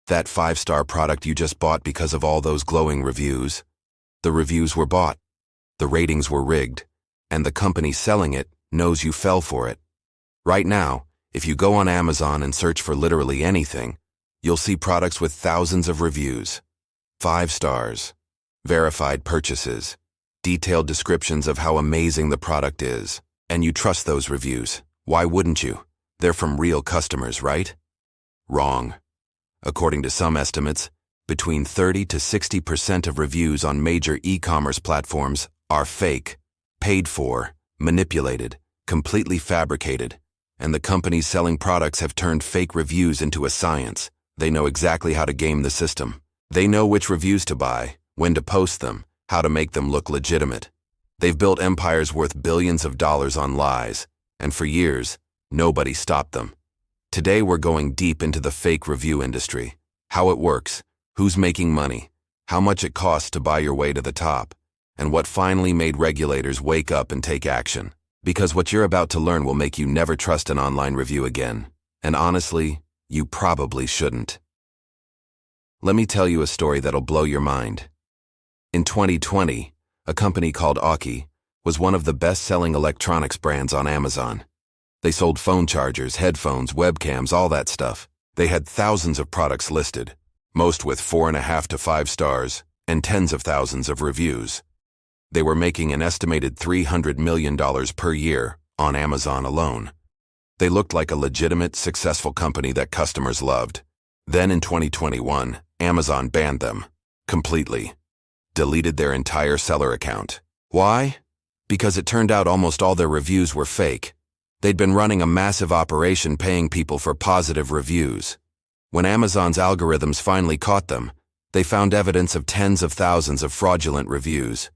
That 5-star product you just bought because of all those glowing reviews. The reviews were bought, the ratings were rigged, and the company selling it knows you fell for it. Right now, if you go on Amazon and search for literally anything, you'll see products with thousands of reviews. 5 stars, verified purchases, detailed descriptions of how amazing the product is. And you trust those reviews. Why wouldn't you? They're from real customers, right? Wrong. According to some estimates, between 30 to 60% of reviews on major e-commerce platforms are fake, paid for, manipulated, completely fabricated, and the companies selling products have turned fake reviews into a science. They know exactly how to game the system. They know which reviews to buy, when to post them, how to make them look legitimate. They've built empires worth billions of dollars on lies, and for years, nobody stopped them. Today we're going deep into the fake review industry, how it works, who's making money, how much it costs to buy your way to the top, and what finally made regulators wake up and take action. Because what you're about to learn will make you never trust an online review again. And honestly, you probably shouldn't. Let me tell you a story that'll blow your mind. In 2020, a company called Aukey was one of the best-selling electronics brands on Amazon. They sold phone chargers, headphones, webcams, all that stuff. They had thousands of products listed, most with 4.5 to 5 stars, and tens of thousands of reviews. They were making an estimated $300 million per year on Amazon alone. They looked like a legitimate, successful company that customers loved. Then in 2021, Amazon banned them completely. Deleted their entire seller account. Why? Because it turned out almost all their reviews were fake. They'd been running a massive operation paying people for positive reviews. When Amazon's algorithms finally caught them, they found evidence of tens of thousands of fraudulent reviews.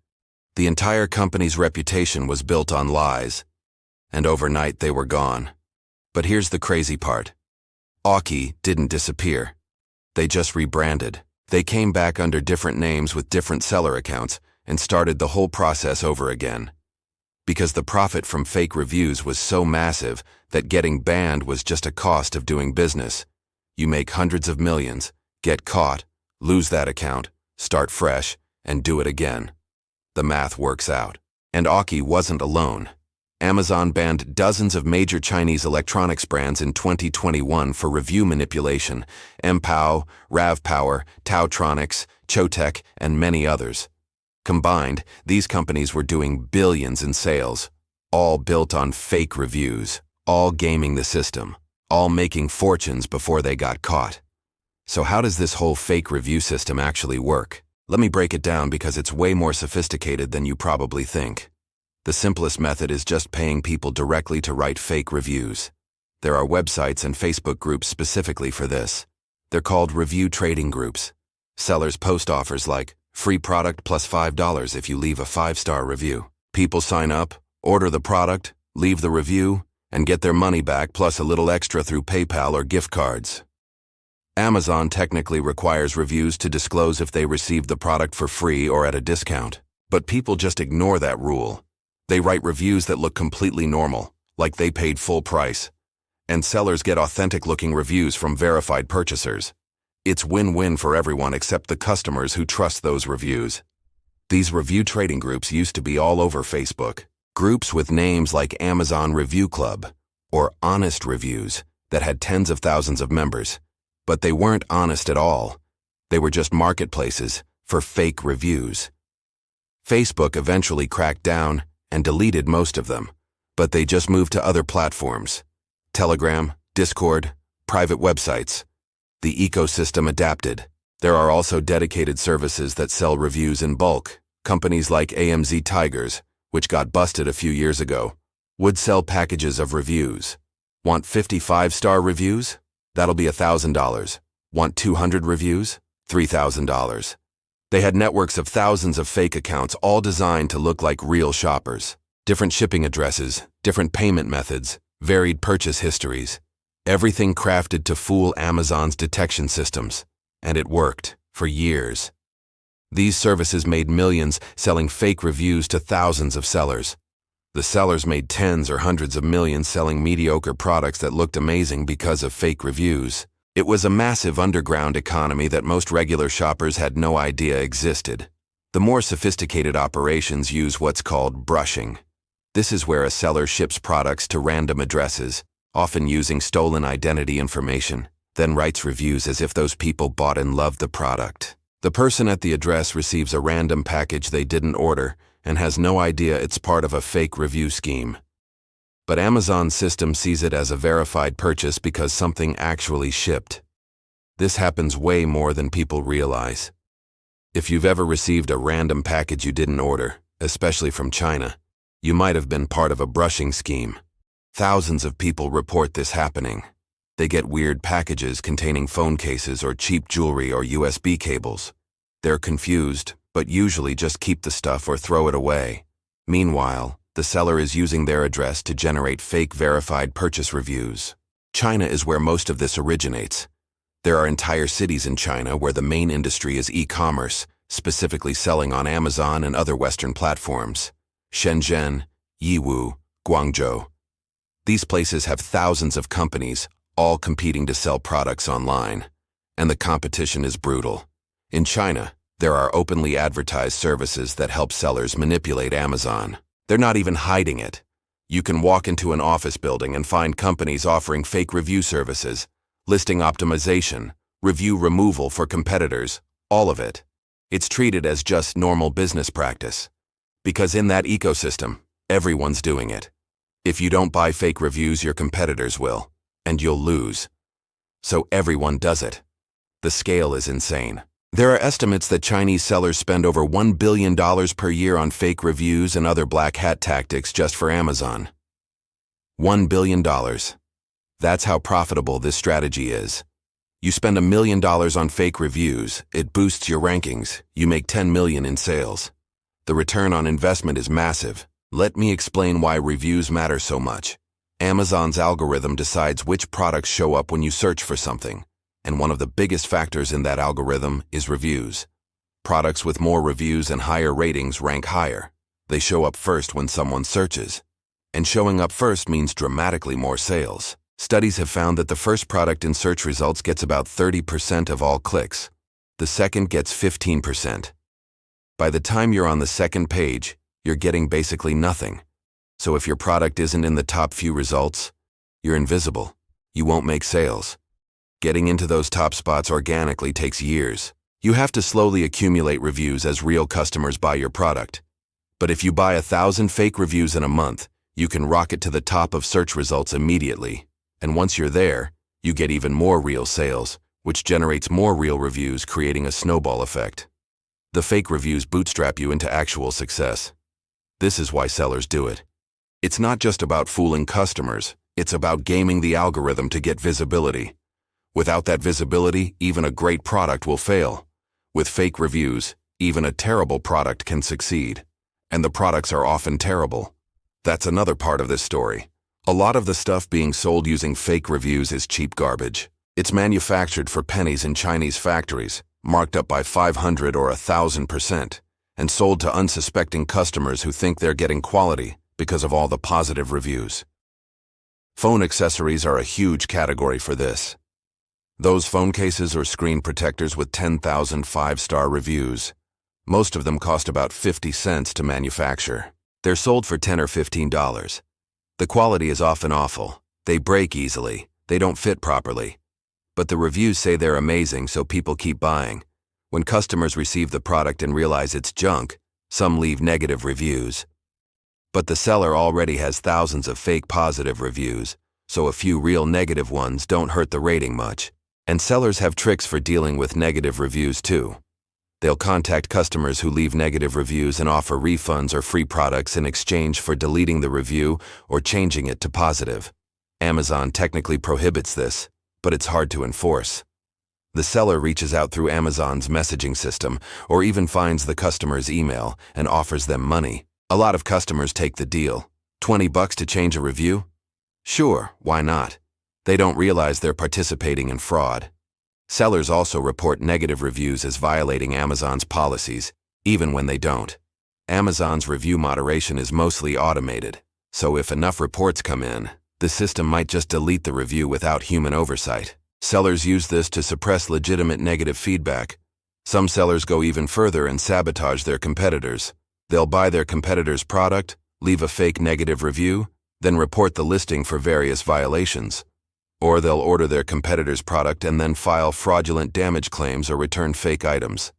The entire company's reputation was built on lies, and overnight they were gone. But here's the crazy part. Aukey didn't disappear. They just rebranded. They came back under different names with different seller accounts and started the whole process over again. Because the profit from fake reviews was so massive that getting banned was just a cost of doing business. You make hundreds of millions, get caught, lose that account, start fresh, and do it again. The math works out. And Aukey wasn't alone. Amazon banned dozens of major Chinese electronics brands in 2021 for review manipulation: Mpow, RavPower, Tautronics, Chotec, and many others. Combined, these companies were doing billions in sales, all built on fake reviews, all gaming the system, all making fortunes before they got caught. So how does this whole fake review system actually work? Let me break it down because it's way more sophisticated than you probably think. The simplest method is just paying people directly to write fake reviews. There are websites and Facebook groups specifically for this. They're called review trading groups. Sellers post offers like free product plus $5 if you leave a 5-star review. People sign up, order the product, leave the review, and get their money back plus a little extra through PayPal or gift cards. Amazon technically requires reviews to disclose if they received the product for free or at a discount. But people just ignore that rule. They write reviews that look completely normal, like they paid full price. And sellers get authentic-looking reviews from verified purchasers. It's win-win for everyone except the customers who trust those reviews. These review trading groups used to be all over Facebook. Groups with names like Amazon Review Club or Honest Reviews that had tens of thousands of members. But they weren't honest at all. They were just marketplaces for fake reviews. Facebook eventually cracked down and deleted most of them, but they just moved to other platforms: Telegram, Discord, private websites. The ecosystem adapted. There are also dedicated services that sell reviews in bulk. Companies like AMZ Tigers, which got busted a few years ago, would sell packages of reviews. Want 55-star reviews? That'll be $1,000. Want 200 reviews? $3,000. They had networks of thousands of fake accounts, all designed to look like real shoppers. Different shipping addresses, different payment methods, varied purchase histories. Everything crafted to fool Amazon's detection systems. And it worked for years. These services made millions selling fake reviews to thousands of sellers. The sellers made tens or hundreds of millions selling mediocre products that looked amazing because of fake reviews. It was a massive underground economy that most regular shoppers had no idea existed. The more sophisticated operations use what's called brushing. This is where a seller ships products to random addresses, often using stolen identity information, then writes reviews as if those people bought and loved the product. The person at the address receives a random package they didn't order and has no idea it's part of a fake review scheme. But Amazon's system sees it as a verified purchase because something actually shipped. This happens way more than people realize. If you've ever received a random package you didn't order, especially from China, you might have been part of a brushing scheme. Thousands of people report this happening. They get weird packages containing phone cases or cheap jewelry or USB cables. They're confused, but usually just keep the stuff or throw it away. Meanwhile, the seller is using their address to generate fake verified purchase reviews. China is where most of this originates. There are entire cities in China where the main industry is e-commerce, specifically selling on Amazon and other Western platforms. Shenzhen, Yiwu, Guangzhou. These places have thousands of companies, all competing to sell products online. And the competition is brutal. In China, there are openly advertised services that help sellers manipulate Amazon. They're not even hiding it. You can walk into an office building and find companies offering fake review services, listing optimization, review removal for competitors, all of it. It's treated as just normal business practice. Because in that ecosystem, everyone's doing it. If you don't buy fake reviews, your competitors will, and you'll lose. So everyone does it. The scale is insane. There are estimates that Chinese sellers spend over $1 billion per year on fake reviews and other black hat tactics just for Amazon. $1 billion. That's how profitable this strategy is. You spend $1 million on fake reviews, it boosts your rankings, you make $10 million in sales. The return on investment is massive. Let me explain why reviews matter so much. Amazon's algorithm decides which products show up when you search for something. And one of the biggest factors in that algorithm is reviews. Products with more reviews and higher ratings rank higher. They show up first when someone searches. And showing up first means dramatically more sales. Studies have found that the first product in search results gets about 30% of all clicks. The second gets 15%. By the time you're on the second page, you're getting basically nothing. So if your product isn't in the top few results, you're invisible. You won't make sales. Getting into those top spots organically takes years. You have to slowly accumulate reviews as real customers buy your product. But if you buy 1,000 fake reviews in a month, you can rocket to the top of search results immediately. And once you're there, you get even more real sales, which generates more real reviews, creating a snowball effect. The fake reviews bootstrap you into actual success. This is why sellers do it. It's not just about fooling customers, it's about gaming the algorithm to get visibility. Without that visibility, even a great product will fail. With fake reviews, even a terrible product can succeed. And the products are often terrible. That's another part of this story. A lot of the stuff being sold using fake reviews is cheap garbage. It's manufactured for pennies in Chinese factories, marked up by 500 or 1,000%, and sold to unsuspecting customers who think they're getting quality because of all the positive reviews. Phone accessories are a huge category for this. Those phone cases or screen protectors with 10,000 five-star reviews. Most of them cost about 50 cents to manufacture. They're sold for $10 or $15. The quality is often awful. They break easily. They don't fit properly. But the reviews say they're amazing, so people keep buying. When customers receive the product and realize it's junk, some leave negative reviews. But the seller already has thousands of fake positive reviews, so a few real negative ones don't hurt the rating much. And sellers have tricks for dealing with negative reviews too. They'll contact customers who leave negative reviews and offer refunds or free products in exchange for deleting the review or changing it to positive. Amazon technically prohibits this, but it's hard to enforce. The seller reaches out through Amazon's messaging system or even finds the customer's email and offers them money. A lot of customers take the deal. $20 to change a review? Sure, why not? They don't realize they're participating in fraud. Sellers also report negative reviews as violating Amazon's policies, even when they don't. Amazon's review moderation is mostly automated, so if enough reports come in, the system might just delete the review without human oversight. Sellers use this to suppress legitimate negative feedback. Some sellers go even further and sabotage their competitors. They'll buy their competitor's product, leave a fake negative review, then report the listing for various violations. Or they'll order their competitor's product and then file fraudulent damage claims or return fake items.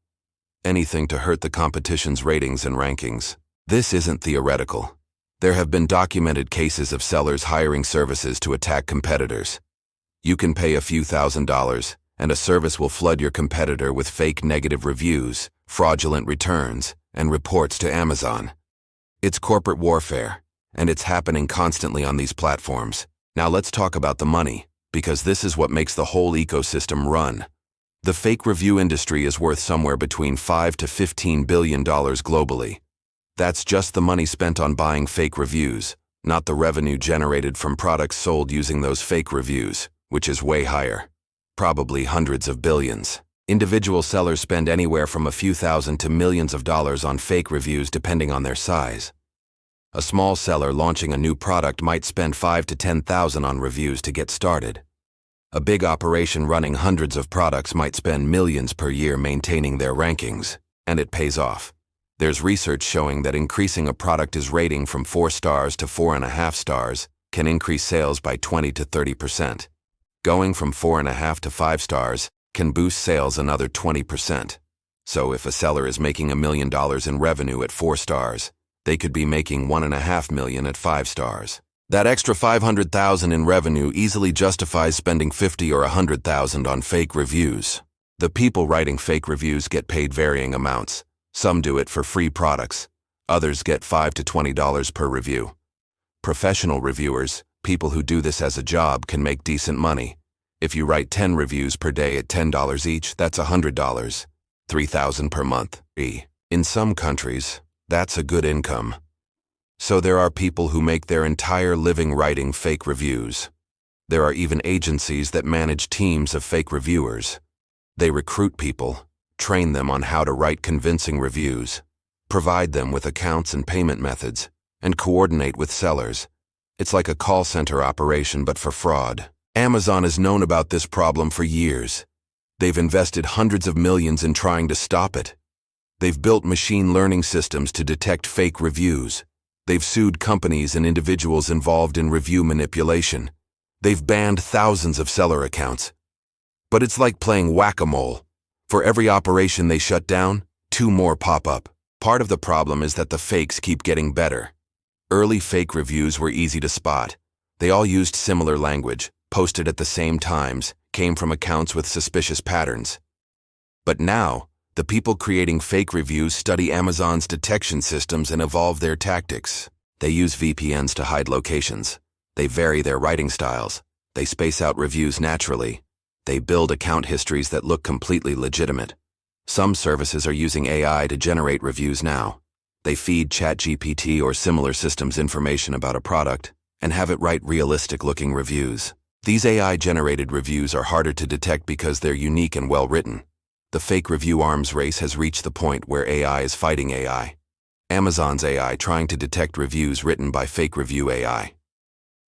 Anything to hurt the competition's ratings and rankings. This isn't theoretical. There have been documented cases of sellers hiring services to attack competitors. You can pay a few $1,000s, and a service will flood your competitor with fake negative reviews, fraudulent returns, and reports to Amazon. It's corporate warfare, and it's happening constantly on these platforms. Now let's talk about the money, because this is what makes the whole ecosystem run. The fake review industry is worth somewhere between $5 to $15 billion globally. That's just the money spent on buying fake reviews, not the revenue generated from products sold using those fake reviews, which is way higher. Probably hundreds of billions. Individual sellers spend anywhere from a few thousand to millions of dollars on fake reviews depending on their size. A small seller launching a new product might spend $5,000 to $10,000 on reviews to get started. A big operation running hundreds of products might spend millions per year maintaining their rankings, and it pays off. There's research showing that increasing a product's rating from 4 stars to 4.5 stars can increase sales by 20 to 30%. Going from 4.5 to 5 stars can boost sales another 20%. So if a seller is making $1 million in revenue at 4 stars, they could be making $1.5 million at 5 stars. That extra $500,000 in revenue easily justifies spending $50,000 or $100,000 on fake reviews. The people writing fake reviews get paid varying amounts. Some do it for free products. Others get $5 to $20 per review. Professional reviewers, people who do this as a job, can make decent money. If you write 10 reviews per day at $10 each, that's $100, $3,000 per month. In some countries, that's a good income. So there are people who make their entire living writing fake reviews. There are even agencies that manage teams of fake reviewers. They recruit people, train them on how to write convincing reviews, provide them with accounts and payment methods, and coordinate with sellers. It's like a call center operation but for fraud. Amazon has known about this problem for years. They've invested hundreds of millions in trying to stop it. They've built machine learning systems to detect fake reviews. They've sued companies and individuals involved in review manipulation. They've banned thousands of seller accounts. But it's like playing whack-a-mole. For every operation they shut down, 2 more pop up. Part of the problem is that the fakes keep getting better. Early fake reviews were easy to spot. They all used similar language, posted at the same times, came from accounts with suspicious patterns. But now, the people creating fake reviews study Amazon's detection systems and evolve their tactics. They use VPNs to hide locations. They vary their writing styles. They space out reviews naturally. They build account histories that look completely legitimate. Some services are using AI to generate reviews now. They feed ChatGPT or similar systems information about a product and have it write realistic-looking reviews. These AI-generated reviews are harder to detect because they're unique and well-written. The fake review arms race has reached the point where AI is fighting AI. Amazon's AI trying to detect reviews written by fake review AI.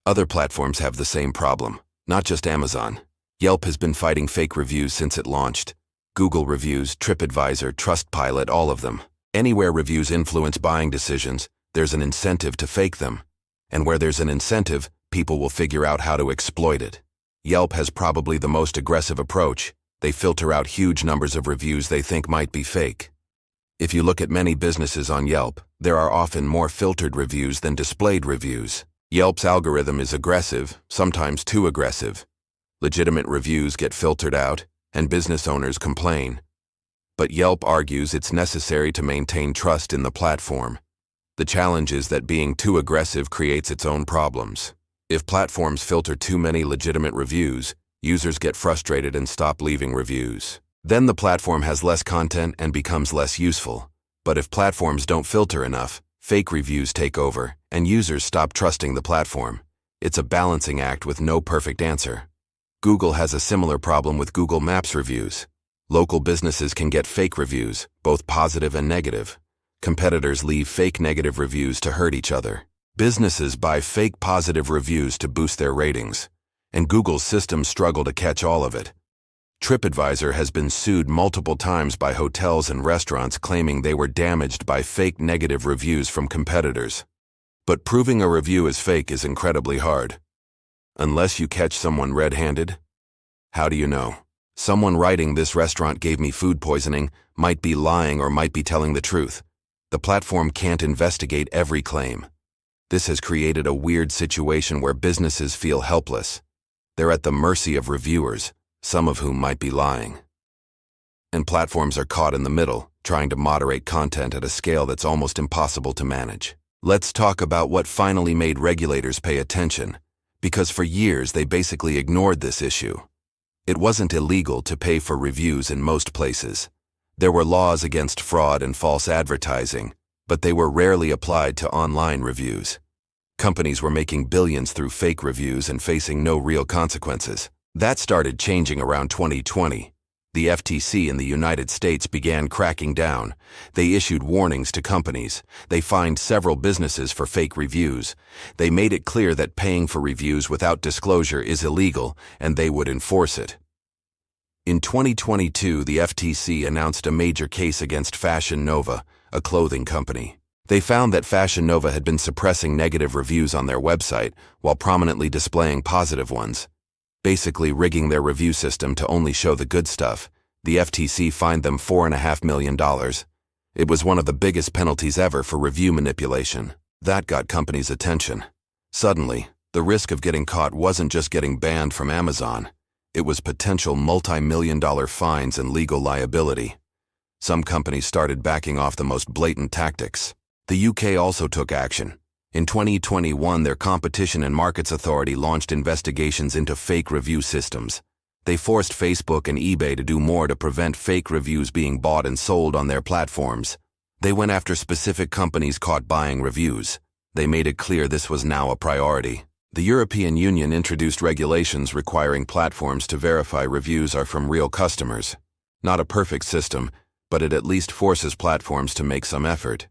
Other platforms have the same problem, not just Amazon. Yelp has been fighting fake reviews since it launched. Google Reviews, TripAdvisor, Trustpilot, all of them. Anywhere reviews influence buying decisions, there's an incentive to fake them. And where there's an incentive, people will figure out how to exploit it. Yelp has probably the most aggressive approach. They filter out huge numbers of reviews they think might be fake. If you look at many businesses on Yelp, there are often more filtered reviews than displayed reviews. Yelp's algorithm is aggressive, sometimes too aggressive. Legitimate reviews get filtered out, and business owners complain. But Yelp argues it's necessary to maintain trust in the platform. The challenge is that being too aggressive creates its own problems. If platforms filter too many legitimate reviews, users get frustrated and stop leaving reviews. Then the platform has less content and becomes less useful. But if platforms don't filter enough, fake reviews take over, and users stop trusting the platform. It's a balancing act with no perfect answer. Google has a similar problem with Google Maps reviews. Local businesses can get fake reviews, both positive and negative. Competitors leave fake negative reviews to hurt each other. Businesses buy fake positive reviews to boost their ratings. and Google's systems struggle to catch all of it. TripAdvisor has been sued multiple times by hotels and restaurants claiming they were damaged by fake negative reviews from competitors. But proving a review is fake is incredibly hard. Unless you catch someone red-handed. How do you know? Someone writing "this restaurant gave me food poisoning" might be lying or might be telling the truth. The platform can't investigate every claim. This has created a weird situation where businesses feel helpless. They're at the mercy of reviewers, some of whom might be lying. And platforms are caught in the middle, trying to moderate content at a scale that's almost impossible to manage. Let's talk about what finally made regulators pay attention, because for years they basically ignored this issue. It wasn't illegal to pay for reviews in most places. There were laws against fraud and false advertising, but they were rarely applied to online reviews. Companies were making billions through fake reviews and facing no real consequences. That started changing around 2020. The FTC in the United States began cracking down. They issued warnings to companies. They fined several businesses for fake reviews. They made it clear that paying for reviews without disclosure is illegal, and they would enforce it. In 2022, the FTC announced a major case against Fashion Nova, a clothing company. They found that Fashion Nova had been suppressing negative reviews on their website while prominently displaying positive ones. Basically rigging their review system to only show the good stuff. The FTC fined them $4.5 million. It was one of the biggest penalties ever for review manipulation. That got companies' attention. Suddenly, the risk of getting caught wasn't just getting banned from Amazon. It was potential multi-million-dollar fines and legal liability. Some companies started backing off the most blatant tactics. The UK also took action. In 2021, their Competition and Markets Authority launched investigations into fake review systems. They forced Facebook and eBay to do more to prevent fake reviews being bought and sold on their platforms. They went after specific companies caught buying reviews. They made it clear this was now a priority. The European Union introduced regulations requiring platforms to verify reviews are from real customers. Not a perfect system, but it at least forces platforms to make some effort.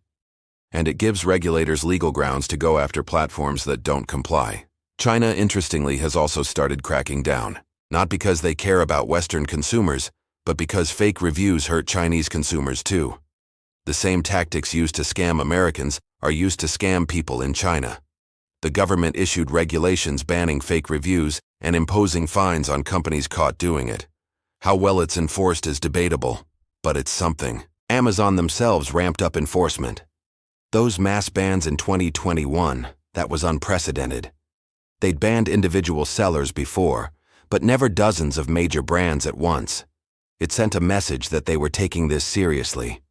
And it gives regulators legal grounds to go after platforms that don't comply. China, interestingly, has also started cracking down, not because they care about Western consumers, but because fake reviews hurt Chinese consumers too. The same tactics used to scam Americans are used to scam people in China. The government issued regulations banning fake reviews and imposing fines on companies caught doing it. How well it's enforced is debatable, but it's something. Amazon themselves ramped up enforcement. Those mass bans in 2021, that was unprecedented. They'd banned individual sellers before, but never dozens of major brands at once. It sent a message that they were taking this seriously.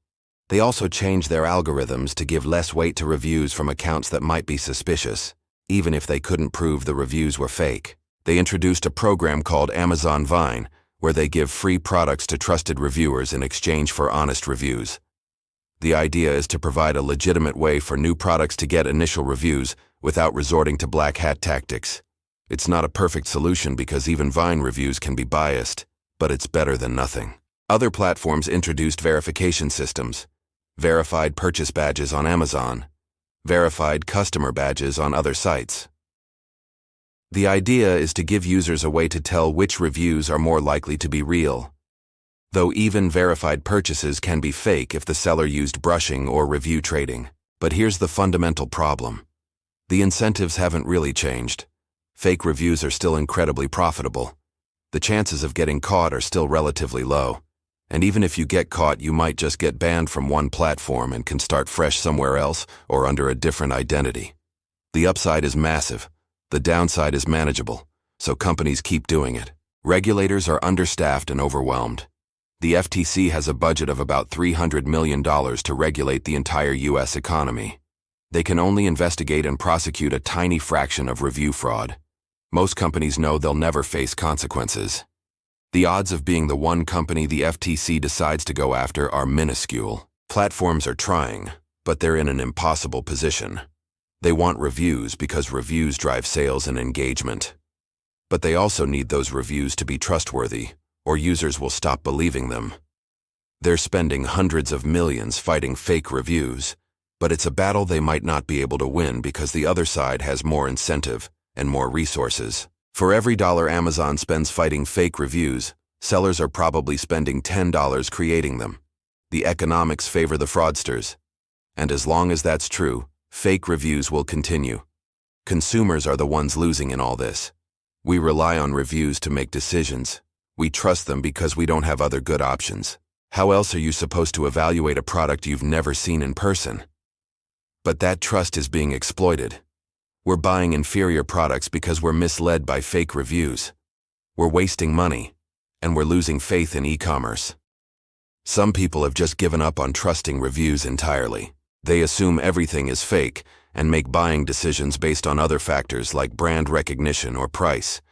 They also changed their algorithms to give less weight to reviews from accounts that might be suspicious, even if they couldn't prove the reviews were fake. They introduced a program called Amazon Vine, where they give free products to trusted reviewers in exchange for honest reviews. The idea is to provide a legitimate way for new products to get initial reviews without resorting to black hat tactics. It's not a perfect solution because even Vine reviews can be biased, but it's better than nothing. Other platforms introduced verification systems, verified purchase badges on Amazon, verified customer badges on other sites. The idea is to give users a way to tell which reviews are more likely to be real. Though even verified purchases can be fake if the seller used brushing or review trading. But here's the fundamental problem. The incentives haven't really changed. Fake reviews are still incredibly profitable. The chances of getting caught are still relatively low. And even if you get caught, you might just get banned from one platform and can start fresh somewhere else or under a different identity. The upside is massive. The downside is manageable, so companies keep doing it. Regulators are understaffed and overwhelmed. The FTC has a budget of about $300 million to regulate the entire U.S. economy. They can only investigate and prosecute a tiny fraction of review fraud. Most companies know they'll never face consequences. The odds of being the one company the FTC decides to go after are minuscule. Platforms are trying, but they're in an impossible position. They want reviews because reviews drive sales and engagement. But they also need those reviews to be trustworthy, or users will stop believing them. They're spending hundreds of millions fighting fake reviews, but it's a battle they might not be able to win because the other side has more incentive and more resources. For every dollar Amazon spends fighting fake reviews, sellers are probably spending $10 creating them. The economics favor the fraudsters. And as long as that's true, fake reviews will continue. Consumers are the ones losing in all this. We rely on reviews to make decisions. We trust them because we don't have other good options. How else are you supposed to evaluate a product you've never seen in person? But that trust is being exploited. We're buying inferior products because we're misled by fake reviews. We're wasting money, and we're losing faith in e-commerce. Some people have just given up on trusting reviews entirely. They assume everything is fake and make buying decisions based on other factors like brand recognition or price.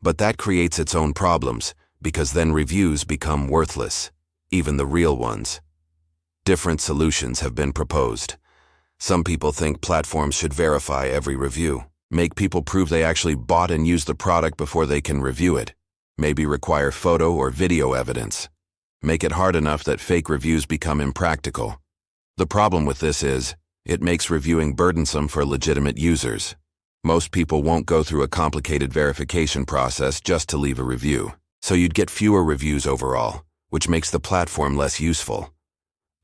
But that creates its own problems, because then reviews become worthless, even the real ones. Different solutions have been proposed. Some people think platforms should verify every review, make people prove they actually bought and used the product before they can review it, maybe require photo or video evidence, make it hard enough that fake reviews become impractical. The problem with this is, it makes reviewing burdensome for legitimate users. Most people won't go through a complicated verification process just to leave a review, so you'd get fewer reviews overall, which makes the platform less useful.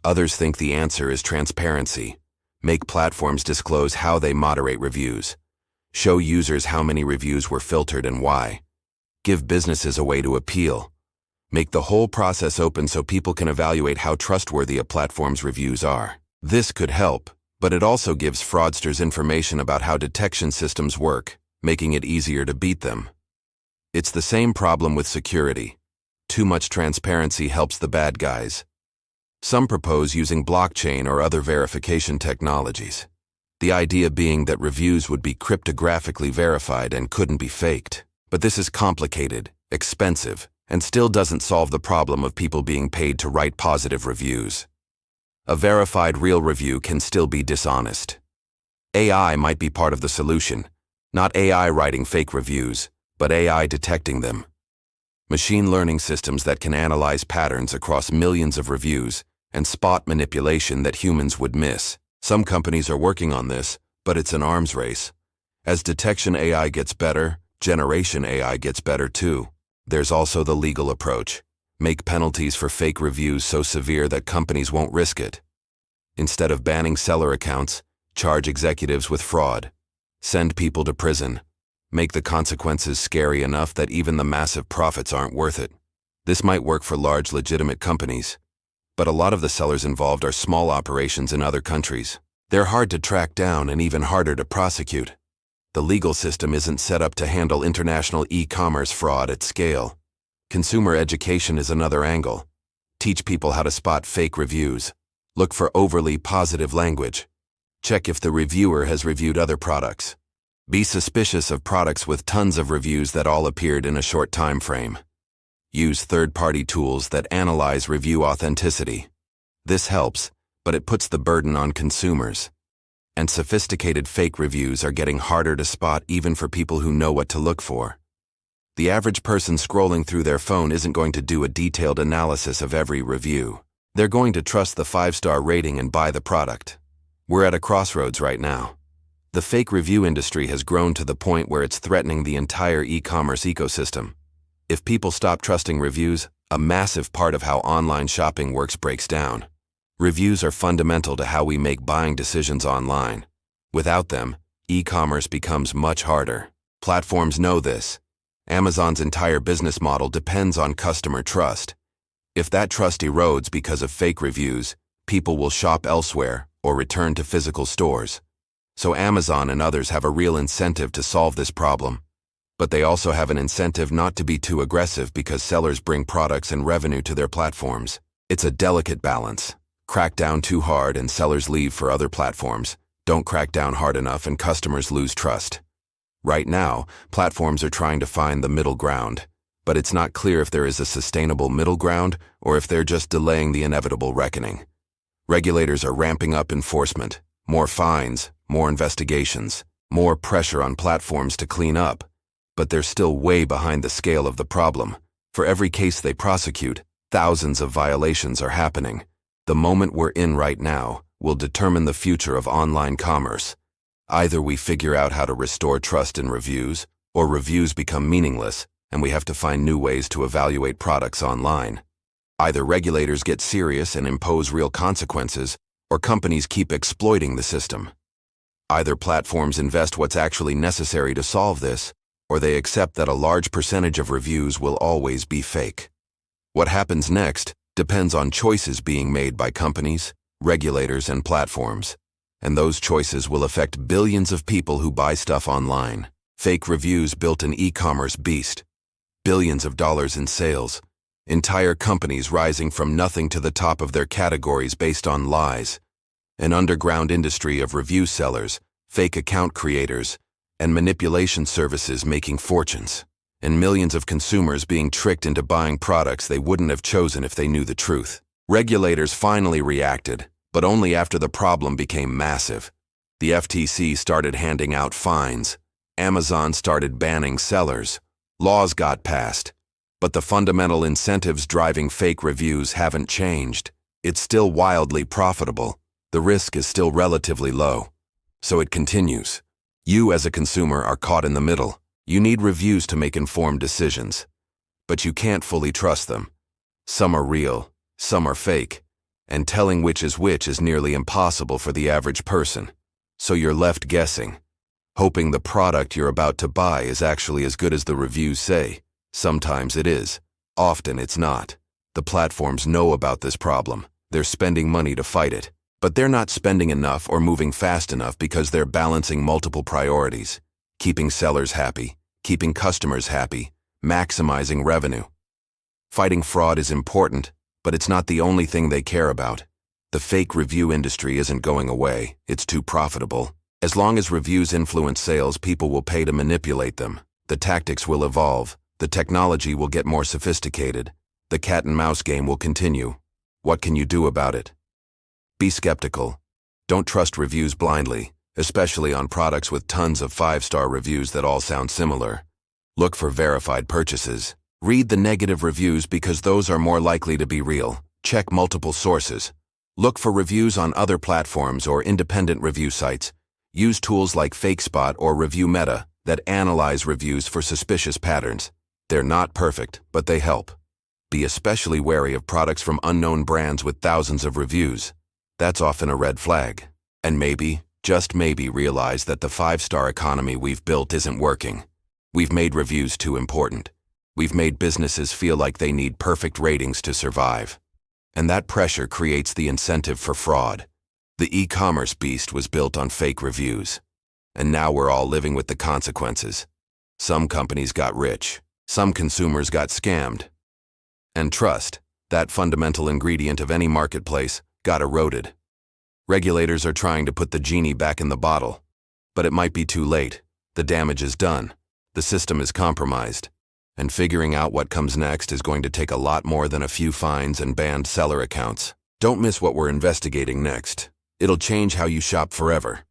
Others think the answer is transparency. Make platforms disclose how they moderate reviews. Show users how many reviews were filtered and why. Give businesses a way to appeal. Make the whole process open so people can evaluate how trustworthy a platform's reviews are. This could help, but it also gives fraudsters information about how detection systems work, making it easier to beat them. It's the same problem with security. Too much transparency helps the bad guys. Some propose using blockchain or other verification technologies. The idea being that reviews would be cryptographically verified and couldn't be faked. But this is complicated, expensive, and still doesn't solve the problem of people being paid to write positive reviews. A verified real review can still be dishonest. AI might be part of the solution, not AI writing fake reviews, but AI detecting them. Machine learning systems that can analyze patterns across millions of reviews and spot manipulation that humans would miss. Some companies are working on this, but it's an arms race. As detection AI gets better, generation AI gets better too. There's also the legal approach. Make penalties for fake reviews so severe that companies won't risk it. Instead of banning seller accounts, charge executives with fraud. Send people to prison. Make the consequences scary enough that even the massive profits aren't worth it. This might work for large legitimate companies, but a lot of the sellers involved are small operations in other countries. They're hard to track down and even harder to prosecute. The legal system isn't set up to handle international e-commerce fraud at scale. Consumer education is another angle. Teach people how to spot fake reviews. Look for overly positive language. Check if the reviewer has reviewed other products. Be suspicious of products with tons of reviews that all appeared in a short time frame. Use third-party tools that analyze review authenticity. This helps, but it puts the burden on consumers. And sophisticated fake reviews are getting harder to spot even for people who know what to look for. The average person scrolling through their phone isn't going to do a detailed analysis of every review. They're going to trust the 5-star rating and buy the product. We're at a crossroads right now. The fake review industry has grown to the point where it's threatening the entire e-commerce ecosystem. If people stop trusting reviews, a massive part of how online shopping works breaks down. Reviews are fundamental to how we make buying decisions online. Without them, e-commerce becomes much harder. Platforms know this. Amazon's entire business model depends on customer trust. If that trust erodes because of fake reviews, people will shop elsewhere or return to physical stores. So Amazon and others have a real incentive to solve this problem. But they also have an incentive not to be too aggressive because sellers bring products and revenue to their platforms. It's a delicate balance. Crack down too hard and sellers leave for other platforms. Don't crack down hard enough and customers lose trust. Right now, platforms are trying to find the middle ground, but it's not clear if there is a sustainable middle ground or if they're just delaying the inevitable reckoning. Regulators are ramping up enforcement, more fines, more investigations, more pressure on platforms to clean up, but they're still way behind the scale of the problem. For every case they prosecute, thousands of violations are happening. The moment we're in right now will determine the future of online commerce. Either we figure out how to restore trust in reviews, or reviews become meaningless, and we have to find new ways to evaluate products online. Either regulators get serious and impose real consequences, or companies keep exploiting the system. Either platforms invest what's actually necessary to solve this, or they accept that a large percentage of reviews will always be fake. What happens next depends on choices being made by companies, regulators, and platforms, and those choices will affect billions of people who buy stuff online. Fake reviews built an e-commerce beast. Billions of dollars in sales. Entire companies rising from nothing to the top of their categories based on lies. An underground industry of review sellers, fake account creators, and manipulation services making fortunes. And millions of consumers being tricked into buying products they wouldn't have chosen if they knew the truth. Regulators finally reacted, but only after the problem became massive. The FTC started handing out fines. Amazon started banning sellers. Laws got passed. But the fundamental incentives driving fake reviews haven't changed. It's still wildly profitable. The risk is still relatively low. So it continues. You as a consumer are caught in the middle. You need reviews to make informed decisions. But you can't fully trust them. Some are real, some are fake, and telling which is nearly impossible for the average person. So you're left guessing, hoping the product you're about to buy is actually as good as the reviews say. Sometimes it is. Often it's not. The platforms know about this problem. They're spending money to fight it. But they're not spending enough or moving fast enough because they're balancing multiple priorities. Keeping sellers happy, keeping customers happy, maximizing revenue. Fighting fraud is important, but it's not the only thing they care about. The fake review industry isn't going away. It's too profitable. As long as reviews influence sales, people will pay to manipulate them. The tactics will evolve. The technology will get more sophisticated. The cat and mouse game will continue. What can you do about it? Be skeptical. Don't trust reviews blindly, especially on products with tons of 5-star reviews that all sound similar. Look for verified purchases. Read the negative reviews because those are more likely to be real. Check multiple sources. Look for reviews on other platforms or independent review sites. Use tools like FakeSpot or Review Meta that analyze reviews for suspicious patterns. They're not perfect, but they help. Be especially wary of products from unknown brands with thousands of reviews. That's often a red flag. And maybe, just maybe, realize that the 5-star economy we've built isn't working. We've made reviews too important. We've made businesses feel like they need perfect ratings to survive. And that pressure creates the incentive for fraud. The e-commerce beast was built on fake reviews. And now we're all living with the consequences. Some companies got rich. Some consumers got scammed. And trust, that fundamental ingredient of any marketplace, got eroded. Regulators are trying to put the genie back in the bottle. But it might be too late. The damage is done. The system is compromised. And figuring out what comes next is going to take a lot more than a few fines and banned seller accounts. Don't miss what we're investigating next. It'll change how you shop forever.